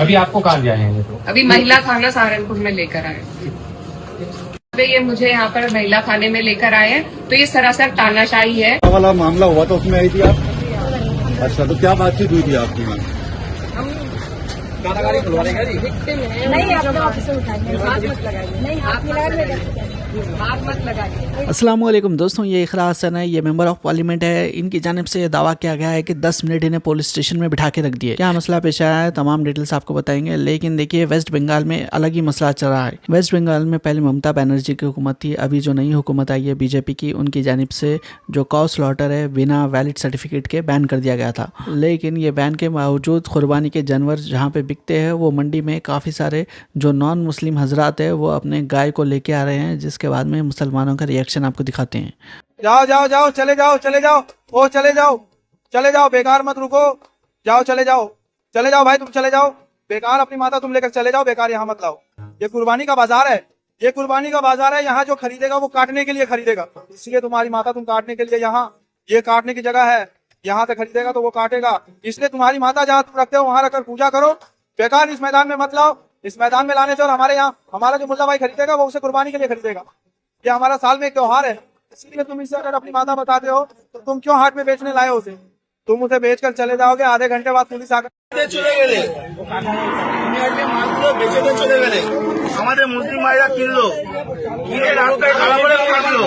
अभी आपको कहाँ ले आए हैं ये तो? अभी महिला थाना सहारनपुर में लेकर आए। ये मुझे यहाँ पर महिला थाने में लेकर आए हैं, तो ये सरासर तानाशाही है। वाला मामला हुआ था उसमें आई थी आप? अच्छा, तो क्या बातचीत हुई थी आपकी? नहीं, आप ऑफिस में उठाइए, हाथ मत लगाइए, नहीं हाथ मिलाइए, हाथ मत लगाइए। अस्सलाम वालेकुम दोस्तों, ये इकरा हसन है, ये मेंबर ऑफ पार्लियामेंट है। इनकी जानिब से दावा किया गया है कि 10 मिनट इन्हें पुलिस स्टेशन में बिठा के रख दिए। क्या मसला पेश आया है, तमाम डिटेल्स आपको बताएंगे। लेकिन देखिए, वेस्ट बंगाल में अलग ही मसला चल रहा है। वेस्ट बंगाल में पहले ममता बनर्जी की हुकूमत थी, अभी जो नई हुकूमत आई है बीजेपी की, उनकी जानिब से जो काउ स्लॉटर है बिना वैलिड सर्टिफिकेट के बैन कर दिया गया था। लेकिन ये बैन के बावजूद कुर्बानी के जानवर जहाँ पे बिकते हैं, वो मंडी में काफ़ी सारे जो नॉन मुस्लिम हजरात है वो अपने गाय को लेके आ रहे हैं, जिसके बाद में मुसलमानों का रिएक्शन आपको दिखाते हैं। जाओ जाओ जाओ, चले जाओ चले जाओ, ओ चले जाओ, बेकार मत रुको, जाओ चले जाओ भाई, तुम चले जाओ, बेकार अपनी माता तुम लेकर चले जाओ, बेकार यहाँ मत लाओ। ये कुर्बानी का बाजार है, ये कुर्बानी का बाजार है। यहाँ जो खरीदेगा वो काटने के लिए खरीदेगा, इसलिए तुम्हारी माता तुम काटने के लिए यहाँ, ये काटने की जगह है, यहाँ से खरीदेगा तो वो काटेगा, इसलिए तुम्हारी माता जहाँ तुम रखते हो वहाँ रखकर पूजा करो। बेकार इस मैदान में मत लाओ, इस मैदान में लाने से और हमारे यहाँ हमारा जो मुल्ला भाई खरीदेगा वो उसे कुर्बानी के लिए खरीदेगा। ये हमारा साल में एक त्योहार है, इसलिए तुम इससे अगर अपनी माता बताते हो तो तुम क्यों हाट में बेचने लाए हो उसे? तुम उसे बेचकर चले जाओगे, आधे घंटे बाद पुलिस आकर চলে গেলে মালগুলো বেচে দিয়ে চলে গেলে, আমাদের মুসলিম ভাইরা কিনলো, কিনে রাস্তায় খারাপ করে কাটলো,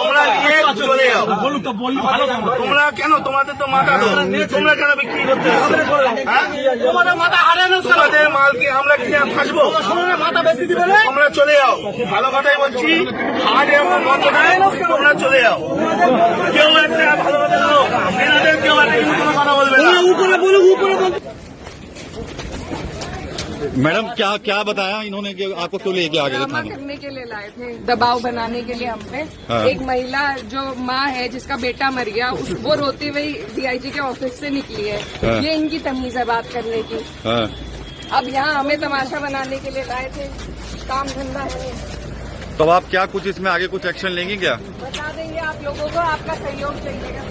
তোমরা নিয়ে চলে যাও। তোমরা কেন, তোমাদের তো মাথা দো, তোমরা কেন বিক্রি করতে তোমাদের মাথা হারানো, তোমাদের মালকে আমরা কিনে ফাঁসবো, মাথা বেশি দিবে, তোমরা চলে যাও। ভালো কথাই বলছি, হাট এমন বন্ধ নাই, তোমরা চলে যাও। কেউ একটা ভালো কথা বলো, এনাদের কেউ একটা কথা বলবে না। मैडम क्या बताया इन्होंने कि आपको क्यों लेके आ गए थे ड्रामा थाने? करने के लिए लाए थे, दबाव बनाने के लिए हम पे। हाँ। एक महिला जो माँ है जिसका बेटा मर गया, वो रोती हुई डीआईजी के ऑफिस से निकली है। हाँ। ये इनकी तमीज है बात करने की। हाँ। अब यहाँ हमें तमाशा बनाने के लिए लाए थे, काम धंधा है। तो आप क्या कुछ इसमें आगे कुछ एक्शन लेंगे क्या? बता देंगे आप लोगों को, आपका सहयोग चाहिएगा।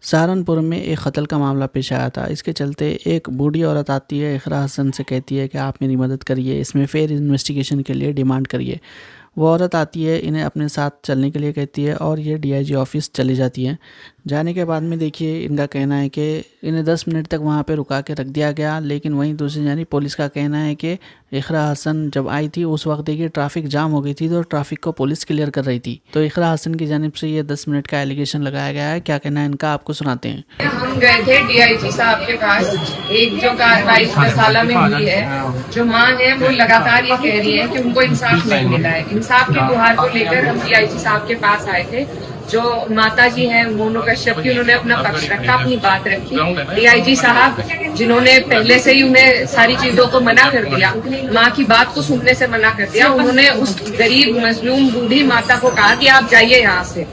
सहारनपुर में एक कत्ल का मामला पेश आया था। इसके चलते एक बूढ़ी औरत आती है, इकरा हसन से कहती है कि आप मेरी मदद करिए, इसमें फेयर इन्वेस्टिगेशन के लिए डिमांड करिए। वो औरत आती है, इन्हें अपने साथ चलने के लिए कहती है और ये डीआईजी ऑफिस चली जाती है। जाने के बाद में देखिए, इनका कहना है कि इन्हें 10 मिनट तक वहाँ पे रुका के रख दिया गया। लेकिन वहीं दूसरी जानिब पुलिस का कहना है कि इकरा हसन जब आई थी उस वक्त देखिए ट्रैफिक जाम हो गई थी, तो ट्रैफिक को पुलिस क्लियर कर रही थी। तो इकरा हसन की जानिब से ये 10 मिनट का एलिगेशन लगाया गया है। क्या कहना है इनका, आपको सुनाते हैं। हम गए थे डीआईजी साहब के पास, एक जो कार्रवाई साला में हुई है, जो माँ है वो लगातार ये कह रही है कि उनको इंसाफ नहीं मिला है। इंसाफ की गुहार को लेकर हम डीआईजी साहब के पास आए थे। जो माता जी हैं मोनू कश्यप की, उन्होंने अपना पक्ष रखा, अपनी बात रखी। डीआईजी साहब जिन्होंने पहले से ही उन्हें सारी चीजों को मना कर दिया, माँ की बात को सुनने से मना कर दिया, उन्होंने उस गरीब मजलूम बूढ़ी माता को कहा कि आप जाइए यहाँ से।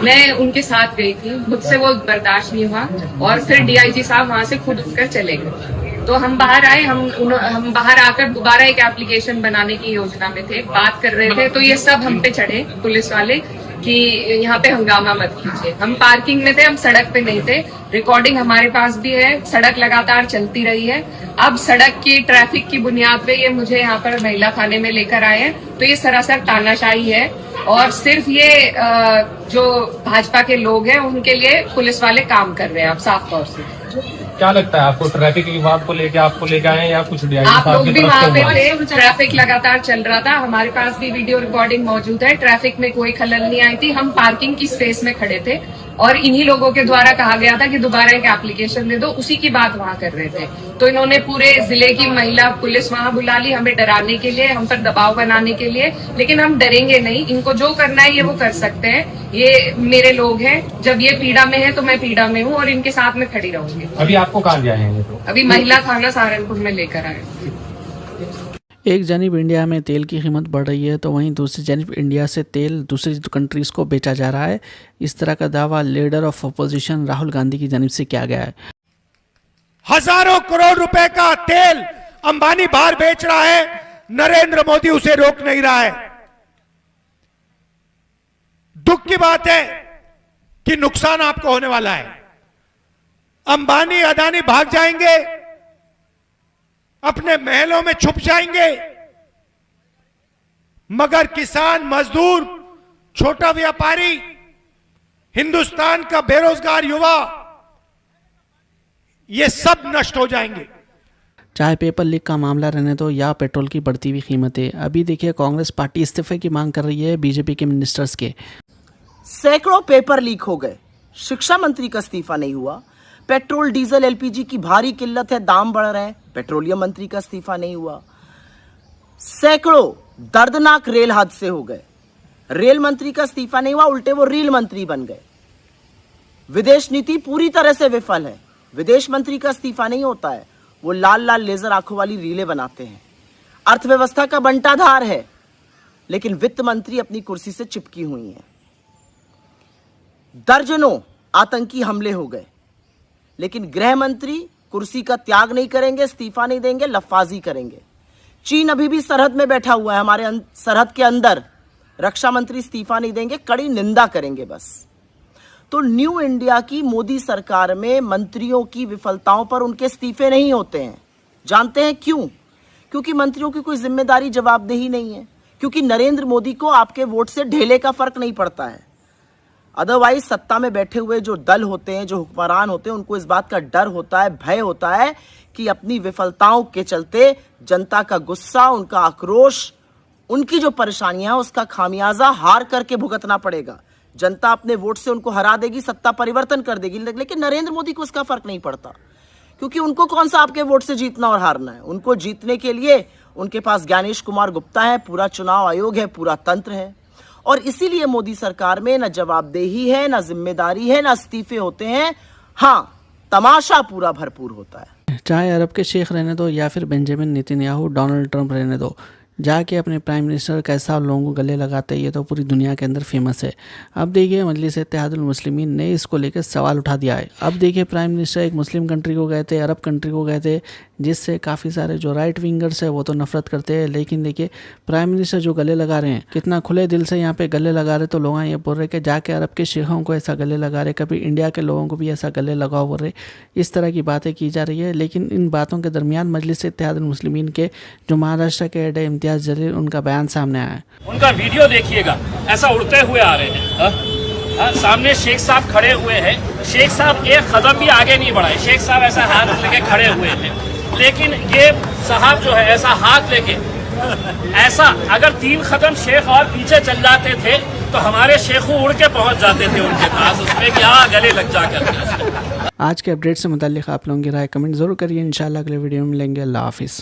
मैं उनके साथ गई थी, मुझसे वो बर्दाश्त नहीं हुआ और फिर डीआईजी साहब वहाँ से खुद उठकर चले गए। तो हम बाहर आए, हम बाहर आकर दोबारा एक एप्लीकेशन बनाने की योजना में थे, बात कर रहे थे। तो ये सब हम पे चढ़े पुलिस वाले कि यहाँ पे हंगामा मत कीजिए। हम पार्किंग में थे, हम सड़क पे नहीं थे। रिकॉर्डिंग हमारे पास भी है, सड़क लगातार चलती रही है। अब सड़क की ट्रैफिक की बुनियाद पे ये मुझे यहाँ पर महिला थाने में लेकर आए हैं, तो ये सरासर तानाशाही है। और सिर्फ ये जो भाजपा के लोग हैं उनके लिए पुलिस वाले काम कर रहे हैं, अब साफ तौर से। क्या लगता है आपको, ट्रैफिक की बात को लेके आपको लेके आए या कुछ आप लोग भी वहाँ पे थे, ट्रैफिक लगातार चल रहा था, हमारे पास भी वीडियो रिकॉर्डिंग मौजूद है। ट्रैफिक में कोई खलल नहीं आई थी, हम पार्किंग की स्पेस में खड़े थे और इन्हीं लोगों के द्वारा कहा गया था कि दोबारा एक एप्लीकेशन दे दो, उसी की बात वहाँ कर रहे थे। तो इन्होंने पूरे जिले की महिला पुलिस वहाँ बुला ली, हमें डराने के लिए, हम पर दबाव बनाने के लिए। लेकिन हम डरेंगे नहीं, इनको जो करना है ये वो कर सकते हैं। ये मेरे लोग हैं, जब ये पीड़ा में है तो मैं पीड़ा में हूँ और इनके साथ में खड़ी रहूंगी। अभी आपको कहाँ ले आए हैं ये तो? अभी महिला थाना सहारनपुर में लेकर आए। एक जानिब इंडिया में तेल की कीमत बढ़ रही है, तो वहीं दूसरी जानिब इंडिया से तेल दूसरी कंट्रीज़ को बेचा जा रहा है। इस तरह का दावा leader of opposition Rahul Gandhi की जानिब से किया गया है। हजारों करोड़ रुपए का तेल अंबानी बाहर बेच रहा है, नरेंद्र मोदी उसे रोक नहीं रहा है। दुख की बात है कि नुकसान आपको होने वाला है। अंबानी अदानी भाग जाएंगे, अपने महलों में छुप जाएंगे, मगर किसान, मजदूर, छोटा व्यापारी, हिंदुस्तान का बेरोजगार युवा, ये सब नष्ट हो जाएंगे। चाहे पेपर लीक का मामला रहने दो या पेट्रोल की बढ़ती हुई कीमतें, अभी देखिए कांग्रेस पार्टी इस्तीफे की मांग कर रही है बीजेपी के मिनिस्टर्स के। सैकड़ों पेपर लीक हो गए, शिक्षा मंत्री का इस्तीफा नहीं हुआ, पेट्रोल डीजल एलपीजी की भारी किल्लत है, दाम बढ़ रहे हैं, पेट्रोलियम मंत्री का इस्तीफा नहीं हुआ, सैकड़ों दर्दनाक रेल हादसे हो गए, रेल मंत्री का इस्तीफा नहीं हुआ, उल्टे वो रेल मंत्री बन गए। विदेश नीति पूरी तरह से विफल है, विदेश मंत्री का इस्तीफा नहीं होता है, वो लाल लाल लेजर आंखों वाली रीलें बनाते हैं। अर्थव्यवस्था का बंटाधार है, लेकिन वित्त मंत्री अपनी कुर्सी से चिपकी हुई हैं। दर्जनों आतंकी हमले हो गए, लेकिन गृह मंत्री कुर्सी का त्याग नहीं करेंगे, इस्तीफा नहीं देंगे, लफाजी करेंगे। चीन अभी भी सरहद में बैठा हुआ है, हमारे सरहद के अंदर, रक्षा मंत्री इस्तीफा नहीं देंगे, कड़ी निंदा करेंगे बस। तो न्यू इंडिया की मोदी सरकार में मंत्रियों की विफलताओं पर उनके इस्तीफे नहीं होते हैं। जानते हैं क्यों? क्योंकि मंत्रियों की कोई जिम्मेदारी, जवाबदेही नहीं है, क्योंकि नरेंद्र मोदी को आपके वोट से ढेले का फर्क नहीं पड़ता है। अदरवाइज सत्ता में बैठे हुए जो दल होते हैं, जो हुक्मरान होते हैं, उनको इस बात का डर होता है, भय होता है कि अपनी विफलताओं के चलते जनता का गुस्सा, उनका आक्रोश, उनकी जो परेशानियां, उसका खामियाजा हार करके भुगतना पड़ेगा। जनता अपने वोट से उनको हरा देगी, सत्ता परिवर्तन कर देगी, लेकिन नरेंद्र मोदी को उसका फर्क नहीं पड़ता, क्योंकि उनको कौन सा आपके वोट से जीतना और हारना है। उनको जीतने के लिए उनके पास ज्ञानेश कुमार गुप्ता है, पूरा चुनाव आयोग है, पूरा तंत्र है। और इसीलिए मोदी सरकार में न जवाबदेही है, न जिम्मेदारी है, न इस्तीफे होते हैं, हाँ तमाशा पूरा भरपूर होता है। चाहे अरब के शेख रहने दो या फिर बेंजामिन नेतन्याहू, डोनाल्ड ट्रंप रहने दो, जाके अपने प्राइम मिनिस्टर कैसा लोगों को गले लगाते हैं, ये तो पूरी दुनिया के अंदर फेमस है। अब देखिए मजलिस इत्तेहादुल मुस्लिमीन ने इसको लेकर सवाल उठा दिया है। अब देखिए प्राइम मिनिस्टर एक मुस्लिम कंट्री को गए थे, अरब कंट्री को गए थे, जिससे काफ़ी सारे जो राइट विंगर्स है वो तो नफरत करते हैं, लेकिन देखिए प्राइम मिनिस्टर जो गले लगा रहे हैं, कितना खुले दिल से यहाँ पे गले लगा रहे, तो लोग ये बोल रहे कि जाके अरब के शेखों को ऐसा गले लगा रहे, कभी इंडिया के लोगों को भी ऐसा गले लगाओ बोल रहे। इस तरह की बातें की जा रही है, लेकिन इन बातों के दरमियान मजलिस इत्तेहादुल मुस्लिमीन के जो महाराष्ट्र के हेड है इम्तियाज़ जलील, उनका बयान सामने आया है। उनका वीडियो देखिएगा, ऐसा उड़ते हुए आ रहे हैं। सामने शेख साहब खड़े हुए हैं, शेख साहब एक कदम भी आगे नहीं बढ़ाए, शेख साहब ऐसा हाथ लेके खड़े हुए हैं, लेकिन ये साहब जो है ऐसा हाथ लेके, ऐसा अगर 3 कदम शेख और पीछे चल जाते थे तो हमारे शेखों उड़ के पहुंच जाते थे उनके पास, उसमें क्या गले लग जाकर। आज के अपडेट से मुताल्लिक आप लोगों की राय कमेंट जरूर करिए। इंशाल्लाह अगले वीडियो में मिलेंगे। अल्लाह हाफिज़।